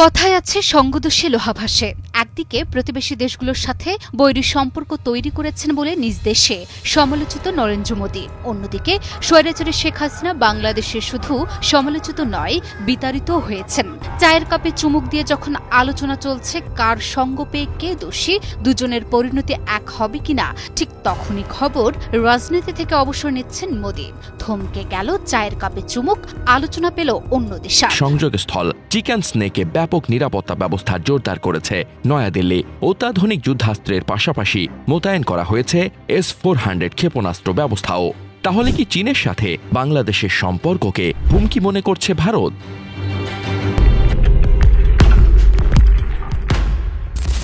কথায় আছে সঙ্গদোষে লোহা ভাসে। একদিকে প্রতিবেশী দেশগুলোর সাথে বৈরী সম্পর্ক তৈরি করেছেন বলে নিজ দেশে সমালোচিত নরেন্দ্র মোদী, অন্যদিকে স্বৈরাচারী শেখ হাসিনা বাংলাদেশে শুধু সমালোচিত নয়, বিতাড়িতও হয়েছেন। চায়ের কাপে চুমুক দিয়ে যখন আলোচনা চলছে কার সঙ্গ পেয়ে কে দোষী, দুজনের পরিণতি এক হবে কিনা, ঠিক তখনই খবর রাজনীতি থেকে অবসর নিচ্ছেন মোদী। থমকে গেল চায়ের কাপে চুমুক, আলোচনা পেল অন্য দিশা। সংযোগস্থল চিকেন স্নেকে ব্যাপক নিরাপত্তা ব্যবস্থা জোরদার করেছে নয়াদিল্লি। অত্যাধুনিক যুদ্ধাস্ত্রের পাশাপাশি মোতায়েন করা হয়েছে S-400 ক্ষেপণাস্ত্র ব্যবস্থাও। তাহলে কি চীনের সাথে বাংলাদেশের সম্পর্ককে হুমকি মনে করছে ভারত?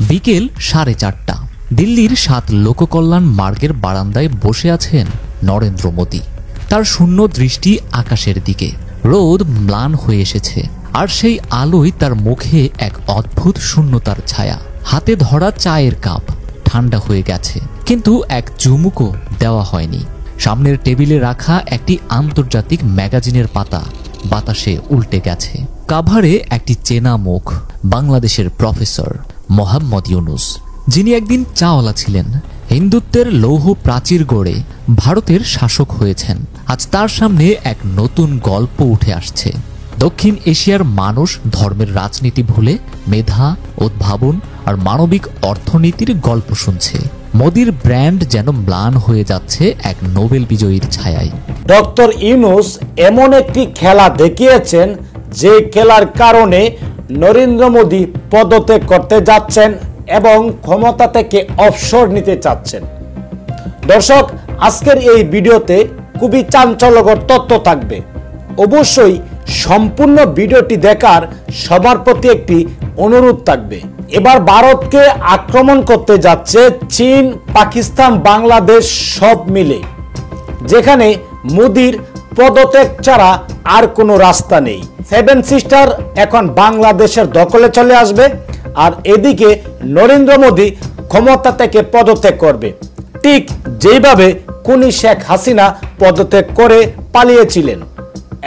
বিকেল 4:30, দিল্লির 7 লোককল্যাণ মার্গের বারান্দায় বসে আছেন নরেন্দ্র মোদী। তার শূন্য দৃষ্টি আকাশের দিকে। রোদ ম্লান হয়ে এসেছে, আর সেই আলোয় তার মুখে এক অদ্ভুত শূন্যতার ছায়া। হাতে ধরা চায়ের কাপ ঠান্ডা হয়ে গেছে, কিন্তু এক চুমুকও দেওয়া হয়নি। সামনের টেবিলে রাখা একটি আন্তর্জাতিক ম্যাগাজিনের পাতা বাতাসে উল্টে গেছে। কাভারে একটি চেনা মুখ, বাংলাদেশের প্রফেসর মোহাম্মদ ইউনুস, যিনি একদিন চাওয়ালা ছিলেন, হিন্দুত্বের লৌহ প্রাচীর গড়ে ভারতের শাসক হয়েছেন। আজ তার সামনে এক নতুন গল্প উঠে আসছে। দক্ষিণ এশিয়ার মানুষ ধর্মের রাজনীতি ভুলে মেধা, উদ্ভাবন আর মানবিক অর্থনীতির গল্প শুনছে। মোদির ব্র্যান্ড যেন ম্লান হয়ে যাচ্ছে এক নোবেল বিজয়ীর ছায়ায়। ডক্টর ইউনুস এমন একটি খেলা দেখিয়েছেন, যে খেলার কারণে নরেন্দ্র মোদী পদত্যাগ করতে যাচ্ছেন এবং ক্ষমতা থেকে অবসর নিতে চাচ্ছেন। দর্শক, আজকের এই ভিডিওতে খুবই চাঞ্চল্যকর তথ্য থাকবে। অবশ্যই সম্পূর্ণ ভিডিওটি দেখার সবার প্রতি একটি অনুরোধ থাকবে। এবার ভারতকে আক্রমণ করতে যাচ্ছে চীন, পাকিস্তান, বাংলাদেশ সব মিলে, যেখানে মোদির পদত্যাগ ছাড়া আর কোনো রাস্তা নেই। 7 সিস্টার এখন বাংলাদেশের দখলে চলে আসবে, আর এদিকে নরেন্দ্র মোদী ক্ষমতা থেকে পদত্যাগ করবে, ঠিক যেভাবে খুনি শেখ হাসিনা পদত্যাগ করে পালিয়েছিলেন।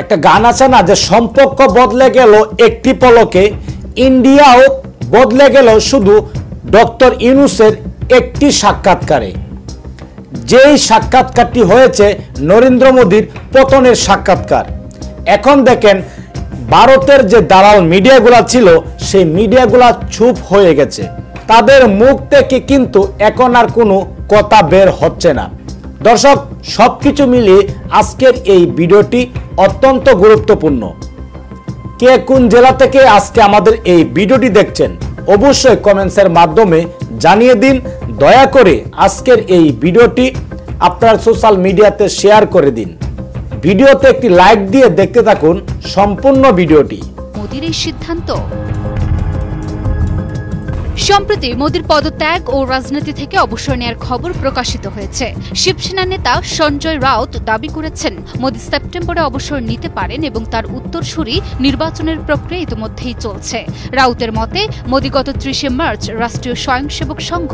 একটা গান আছে না, যে সম্পর্ক বদলে গেল একটি পলকে, ইন্ডিয়াও বদলে গেল শুধু ডক্টর ইউনুসের একটি সাক্ষাৎকারে। যেই সাক্ষাৎকারটি হয়েছে নরেন্দ্র মোদীর পতনের সাক্ষাৎকার। এখন দেখেন, ভারতের যে দালাল মিডিয়াগুলা ছিল, সেই মিডিয়াগুলা চুপ হয়ে গেছে। তাদের মুখ থেকে কিন্তু এখন আর কোনো কথা বের হচ্ছে না। দর্শক, সবকিছু মিলিয়ে আজকের এই ভিডিওটি অত্যন্ত গুরুত্বপূর্ণ। কে কোন জেলা থেকে আজকে আমাদের এই ভিডিওটি দেখছেন, অবশ্যই কমেন্টসের মাধ্যমে জানিয়ে দিন। দয়া করে আজকের এই ভিডিওটি আপনার সোশ্যাল মিডিয়াতে শেয়ার করে দিন। ভিডিওতে একটি লাইক দিয়ে দেখতে থাকুন সম্পূর্ণ ভিডিওটি। মোদির এই সিদ্ধান্ত। সম্প্রতি মোদির পদত্যাগ ও রাজনীতি থেকে অবসর নেওয়ার খবর প্রকাশিত হয়েছে। শিবসেনা নেতা সঞ্জয় রাউত দাবি করেছেন, মোদি সেপ্টেম্বরে অবসর নিতে পারেন এবং তার উত্তরসূরি নির্বাচনের প্রক্রিয়া ইতিমধ্যেই চলছে। রাউতের মতে, মোদি গত 30শে মার্চ রাষ্ট্রীয় স্বয়ংসেবক সংঘ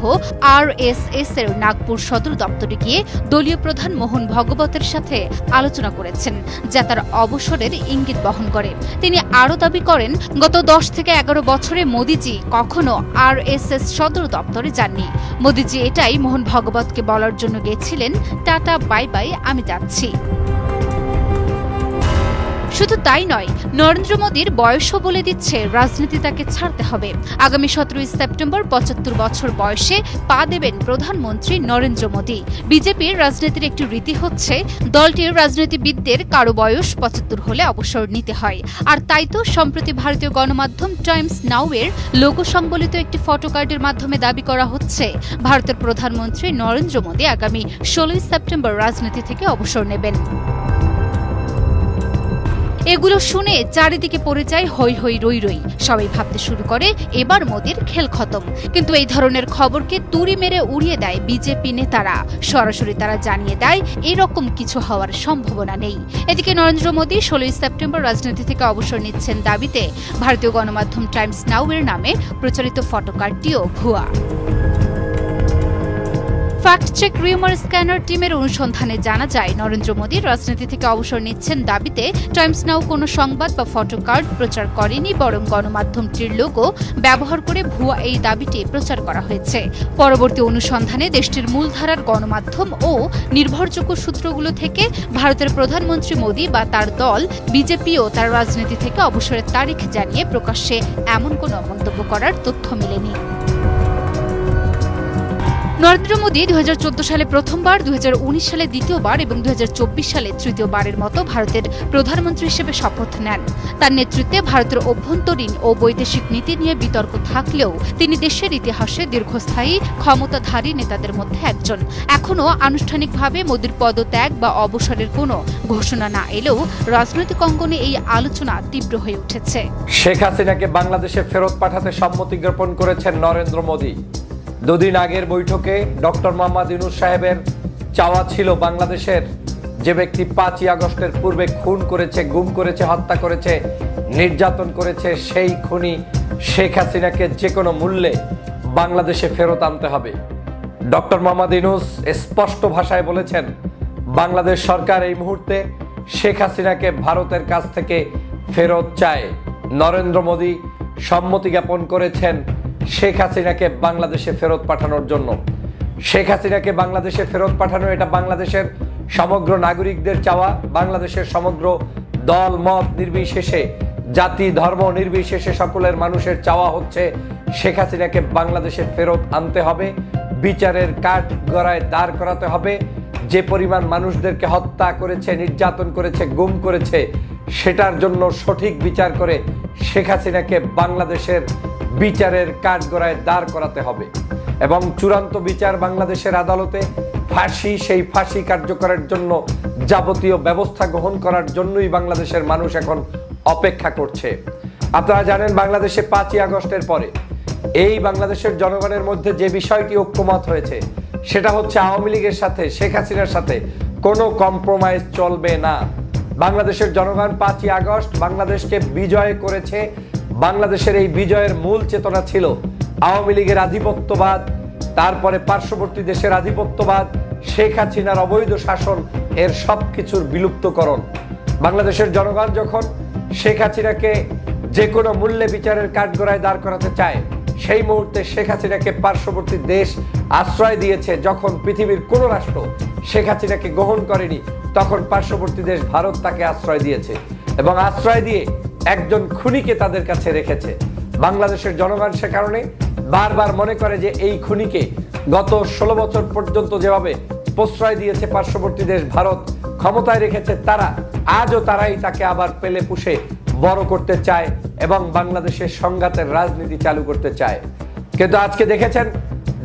RSS এর নাগপুর সদর দপ্তরে গিয়ে দলীয় প্রধান মোহন ভগবতের সাথে আলোচনা করেছেন, যা তার অবসরের ইঙ্গিত বহন করে। তিনি আরও দাবি করেন, গত 10 থেকে 11 বছরে মোদিজি কখনো RSS সদর দপ্তরে যাননি। মোদিজি এটাই মোহন ভগবতকে বলার জন্য গিয়েছিলেন, টাটা বাই বাই, আমি যাচ্ছি। শুধু তাই নয়, নরেন্দ্র মোদীর বয়সও বলে দিচ্ছে রাজনীতি তাকে ছাড়তে হবে। আগামী 17 সেপ্টেম্বর 75 বছর বয়সে পা দেবেন প্রধানমন্ত্রী নরেন্দ্র মোদী। বিজেপির রাজনীতির একটি রীতি হচ্ছে, দলটির রাজনীতিবিদদের কারো বয়স 75 হলে অবসর নিতে হয়। আর তাই তো সম্প্রতি ভারতীয় গণমাধ্যম টাইমস নাও এর লোগো সংবলিত একটি ফটোকার্ডের মাধ্যমে দাবি করা হচ্ছে, ভারতের প্রধানমন্ত্রী নরেন্দ্র মোদী আগামী 16 সেপ্টেম্বর রাজনীতি থেকে অবসর নেবেন। এগুলো শুনে চারিদিকে পড়ে যায় হৈ হৈ রই রই। সবাই ভাবতে শুরু করে, এবার মোদির খেল খতম। কিন্তু এই ধরনের খবরকে তুড়ি মেরে উড়িয়ে দেয় বিজেপি নেতারা। সরাসরি তারা জানিয়ে দেয়, এরকম কিছু হওয়ার সম্ভাবনা নেই। এদিকে নরেন্দ্র মোদী 16 সেপ্টেম্বর রাজনীতি থেকে অবসর নিচ্ছেন দাবিতে ভারতীয় গণমাধ্যম টাইমস নাও এর নামে প্রচারিত ফটোকার্ডটিও ভুয়া। ফ্যাক্ট চেক রিউমার স্ক্যানার টিমের অনুসন্ধানে জানা যায় নরেন্দ্র মোদী রাজনীতি থেকে অবসর নিচ্ছেন দাবিতে টাইমস নাও কোনো সংবাদ বা ফটোকার্ড প্রচার করেনি, বরং গণমাধ্যমটির লোগো ব্যবহার করে ভুয়া এই দাবিটি প্রচার করা হয়েছে। পরবর্তী অনুসন্ধানে দেশটির মূলধারার গণমাধ্যম ও নির্ভরযোগ্য সূত্রগুলো থেকে ভারতের প্রধানমন্ত্রী মোদী বা তার দল বিজেপিও তার রাজনীতি থেকে অবসরের তারিখ জানিয়ে প্রকাশ্যে এমন কোনো মন্তব্য করার তথ্য মেলেনি। নরেন্দ্র মোদী 2014 সালে প্রথমবার, 2019 সালে দ্বিতীয়বার এবং 2024 সালে তৃতীয়বারের মতো ভারতের প্রধানমন্ত্রী হিসেবে শপথ নেন। তার নেতৃত্বে ভারতের অভ্যন্তরীণ ও বৈদেশিক নীতি নিয়ে বিতর্ক থাকলেও তিনি দেশের ইতিহাসে দীর্ঘস্থায়ী ক্ষমতাধারী নেতাদের মধ্যে একজন। এখনও আনুষ্ঠানিকভাবে মোদীর পদত্যাগ বা অবসরের কোনো ঘোষণা না এলেও রাজনৈতিক অঙ্গনে এই আলোচনা তীব্র হয়ে উঠেছে। শেখ হাসিনাকে বাংলাদেশে ফেরত পাঠাতে সম্মতি জ্ঞাপন করেছেন নরেন্দ্র মোদী। দুদিন আগের বৈঠকে ডক্টর মোহাম্মদ ইউনূস সাহেবের চাওয়া ছিল বাংলাদেশের যে ব্যক্তি 5ই আগস্টের পূর্বে খুন করেছে, গুম করেছে, হত্যা করেছে, নির্যাতন করেছে, সেই খুনি শেখ হাসিনাকে যে কোনো মূল্যে বাংলাদেশে ফেরত আনতে হবে। ডক্টর মোহাম্মদ ইউনূস স্পষ্ট ভাষায় বলেছেন বাংলাদেশ সরকার এই মুহূর্তে শেখ হাসিনাকে ভারতের কাছ থেকে ফেরত চায়। নরেন্দ্র মোদী সম্মতি জ্ঞাপন করেছেন শেখ হাসিনাকে বাংলাদেশে ফেরত পাঠানোর জন্য। শেখ হাসিনাকে বাংলাদেশে ফেরত পাঠানো এটা বাংলাদেশের সমগ্র নাগরিকদের চাওয়া, বাংলাদেশের সমগ্র দল মত নির্বিশেষে, জাতি ধর্ম নির্বিশেষে সকলের মানুষের চাওয়া হচ্ছে শেখ হাসিনাকে বাংলাদেশে ফেরত আনতে হবে, বিচারের কাঠ গড়ায় দাঁড় করাতে হবে। যে পরিমাণ মানুষদেরকে হত্যা করেছে, নির্যাতন করেছে, গুম করেছে, সেটার জন্য সঠিক বিচার করে শেখ হাসিনাকে বাংলাদেশের বিচারের কাঠগড়ায় দাঁড় করাতে হবে এবং চূড়ান্ত বিচার বাংলাদেশের আদালতে ফাঁসি, সেই ফাঁসি কার্যকরের জন্য যাবতীয় ব্যবস্থা গ্রহণ করার জন্যই বাংলাদেশের মানুষ এখন অপেক্ষা করছে। আপনারা জানেন বাংলাদেশে 5ই আগস্টের পরে এই বাংলাদেশের জনগণের মধ্যে যে বিষয়টি ঐক্যমত হয়েছে সেটা হচ্ছে আওয়ামী লীগের সাথে, শেখ হাসিনার সাথে কোনো কম্প্রোমাইজ চলবে না। বাংলাদেশের জনগণ 5ই আগস্ট বাংলাদেশকে বিজয় করেছে। বাংলাদেশের এই বিজয়ের মূল চেতনা ছিল আওয়ামী লীগের আধিপত্যবাদ, তারপরে পার্শ্ববর্তী দেশের আধিপত্যবাদ, শেখ হাসিনার অবৈধ শাসন, এর সব কিছুর বিলুপ্তকরণ। বাংলাদেশের জনগণ যখন শেখ হাসিনাকে যে কোনো মূল্যে বিচারের কাঠগড়ায় দাঁড় করাতে চায়, সেই মুহূর্তে শেখ হাসিনাকে পার্শ্ববর্তী দেশ আশ্রয় দিয়েছে। যখন পৃথিবীর কোনো রাষ্ট্র শেখ হাসিনাকে গ্রহণ করেনি, তখন পার্শ্ববর্তী দেশ ভারত তাকে আশ্রয় দিয়েছে এবং আশ্রয় দিয়ে একজন খুনিকে তাদের কাছে রেখেছে। বাংলাদেশের জনগণ সে কারণে বারবার মনে করে যে এই খুনিকে গত 16 বছর পর্যন্ত যেভাবে প্রশ্রয় দিয়েছে পার্শ্ববর্তী দেশ ভারত, ক্ষমতায় রেখেছে তারা, আজও তারাই তাকে আবার পেলে পুষে বড় করতে চায় এবং বাংলাদেশের সংঘাতের রাজনীতি চালু করতে চায়। কিন্তু আজকে দেখেছেন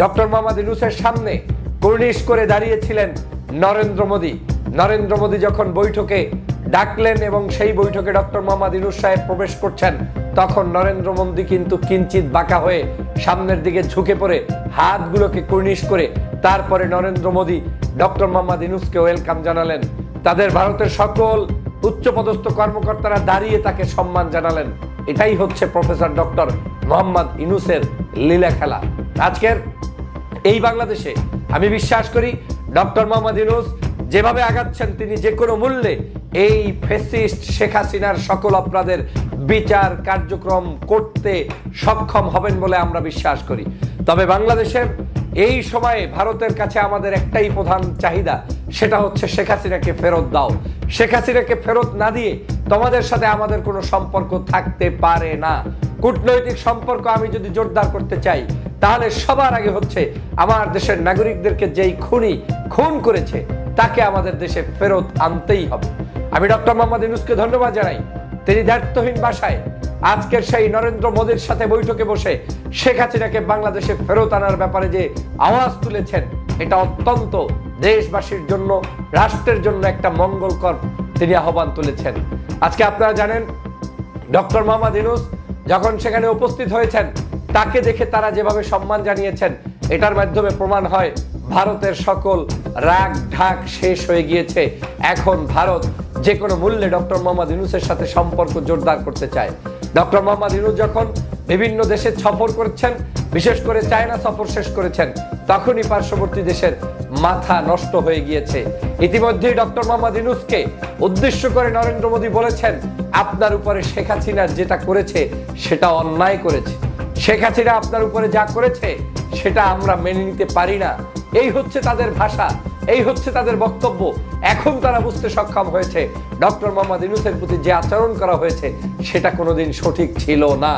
ডক্টর মোহাম্মদ ইউনূসের সামনে কুর্নিশ করে দাঁড়িয়েছিলেন নরেন্দ্র মোদী। নরেন্দ্র মোদী যখন বৈঠকে ডাকলেন এবং সেই বৈঠকে ডক্টর মোহাম্মদ ইউনূস সাহেব প্রবেশ করছেন, তখন নরেন্দ্র মোদী কিন্তু কিঞ্চিত বাঁকা হয়ে সামনের দিকে ঝুঁকে পড়ে হাতগুলোকে কুর্নিশ করে তারপরে নরেন্দ্র মোদী ডক্টর মোহাম্মদ ইউনূসকে ওয়েলকাম জানালেন। তাদের ভারতের সকল উচ্চপদস্থ কর্মকর্তারা দাঁড়িয়ে তাকে সম্মান জানালেন। এটাই হচ্ছে প্রফেসর ডক্টর মোহাম্মদ ইউনূসের লীলা খেলা। আজকের এই বাংলাদেশে আমি বিশ্বাস করি ডক্টর মোহাম্মদ ইউনূস যেভাবে আগাচ্ছেন, তিনি যে কোনো মূল্যে এই ফ্যাসিস্ট শেখ হাসিনার সকল অপরাধের বিচার কার্যক্রম করতে সক্ষম হবেন বলে আমরা বিশ্বাস করি। তবে বাংলাদেশের এই সময়ে ভারতের কাছে আমাদের একটাই প্রধান চাহিদা, সেটা হচ্ছে শেখ হাসিনাকে ফেরত দাও। শেখ হাসিনাকে ফেরত না দিয়ে তোমাদের সাথে আমাদের কোনো সম্পর্ক থাকতে পারে না। কূটনৈতিক সম্পর্ক আমি যদি জোরদার করতে চাই, তাহলে সবার আগে হচ্ছে আমার দেশের নাগরিকদেরকে যেই খুনি খুন করেছে তাকে আমাদের দেশে ফেরত আনতেই হবে। আমি ডক্টর মোহাম্মদ ইউনূসকে ধন্যবাদ জানাই। তিনি দায়িত্বহীন ভাষায় আজকের সেই নরেন্দ্র মোদীর সাথে বৈঠকে বসে শেখ হাসিনাকে বাংলাদেশে ফেরত আনার ব্যাপারে যে আওয়াজ তুলেছেন, এটা অত্যন্ত দেশবাসীর জন্য, রাষ্ট্রের জন্য একটা মঙ্গলকর তিনি আহ্বান তুলেছেন। আজকে আপনারা জানেন ডক্টর মোহাম্মদ ইউনূস যখন সেখানে উপস্থিত হয়েছেন, তাকে দেখে তারা যেভাবে সম্মান জানিয়েছেন, এটার মাধ্যমে প্রমাণ হয় ভারতের সকল রাগ ঢাক শেষ হয়ে গিয়েছে। এখন ভারত যে কোনো মূল্যে ডক্টর মোহাম্মদ ইউনূসের সাথে সম্পর্ক জোরদার করতে চায়। ডক্টর মোহাম্মদ ইউনূস যখন বিভিন্ন দেশে সফর করছেন, বিশেষ করে চায়না সফর শেষ করেছেন, তখনই পার্শ্ববর্তী দেশের মাথা নষ্ট হয়ে গিয়েছে। ইতিমধ্যেই ডক্টর মোহাম্মদ ইউনূসকে উদ্দেশ্য করে নরেন্দ্র মোদী বলেছেন, আপনার উপরে শেখ হাসিনা যেটা করেছে সেটা অন্যায় করেছে, শেখ হাসিনা আপনার উপরে যা করেছে সেটা আমরা মেনে নিতে পারি না। এই হচ্ছে তাদের ভাষা, এই হচ্ছে তাদের বক্তব্য। এখন তারা বুঝতে সক্ষম হয়েছে ডক্টর মোহাম্মদ ইউনূসের প্রতি যে আচরণ করা হয়েছে সেটা কোনোদিন সঠিক ছিল না।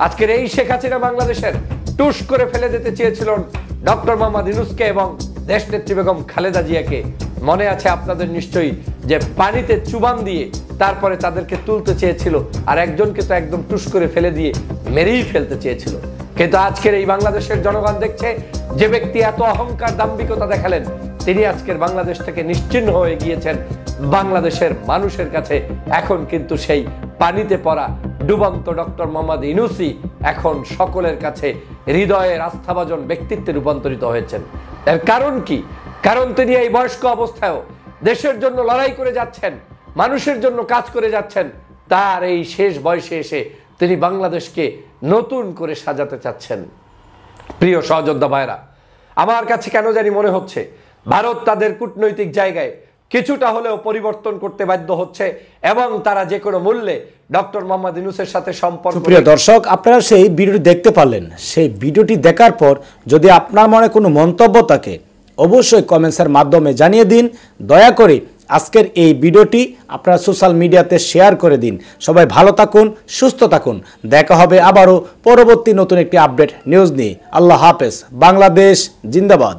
আজকের এই শেখ হাসিনা বাংলাদেশের টুস করে ফেলে দিতে চেয়েছিলেন ডক্টর মোহাম্মদ ইউনূসকে এবং দেশনেত্রী বেগম খালেদা জিয়াকে। মনে আছে আপনাদের নিশ্চয়ই যে পানিতে চুবান দিয়ে তারপরে তাদেরকে তুলতে চেয়েছিল, আর একজনকে তো একদম টুস করে ফেলে দিয়ে মেরেই ফেলতে চেয়েছিল। কিন্তু আজকের এই বাংলাদেশের জনগণ দেখছে যে ব্যক্তি এত অহংকার দাম্ভিকতা দেখালেন তিনি আজকের বাংলাদেশ থেকে নিশ্চিহ্ন হয়ে গিয়েছেন। বাংলাদেশের মানুষের কাছে এখন কিন্তু সেই পানিতে পড়া ডুবন্ত ডক্টর মোহাম্মদ ইউনূসই এখন সকলের কাছে হৃদয়ের আস্থাভাজন ব্যক্তিত্বে রূপান্তরিত হয়েছেন। এর কারণ কি? কারণ তিনি এই বয়স্ক অবস্থায়ও দেশের জন্য লড়াই করে যাচ্ছেন, মানুষের জন্য কাজ করে যাচ্ছেন। তার এই শেষ বয়সে এসে তিনি বাংলাদেশকে নতুন করে সাজাতে চাচ্ছেন। প্রিয় সহযোদ্ধা ভাইরা, আমার কাছে কেন জানি মনে হচ্ছে ভারত তাদের কূটনৈতিক জায়গায় কিছুটা হলেও পরিবর্তন করতে বাধ্য হচ্ছে এবং তারা যে কোনো মূল্যে ডক্টর মোহাম্মদ ইউনূসের সাথে সম্পর্ক। প্রিয় দর্শক, আপনারা সেই ভিডিওটি দেখতে পারলেন। সেই ভিডিওটি দেখার পর যদি আপনার মনে কোনো মন্তব্য থাকে অবশ্যই কমেন্টসের মাধ্যমে জানিয়ে দিন। দয়া করে আজকের এই ভিডিওটি আপনারা সোশ্যাল মিডিয়াতে শেয়ার করে দিন। সবাই ভালো থাকুন, সুস্থ থাকুন। দেখা হবে আবারও পরবর্তী নতুন একটি আপডেট নিউজ নিয়ে। আল্লাহ হাফেজ। বাংলাদেশ জিন্দাবাদ।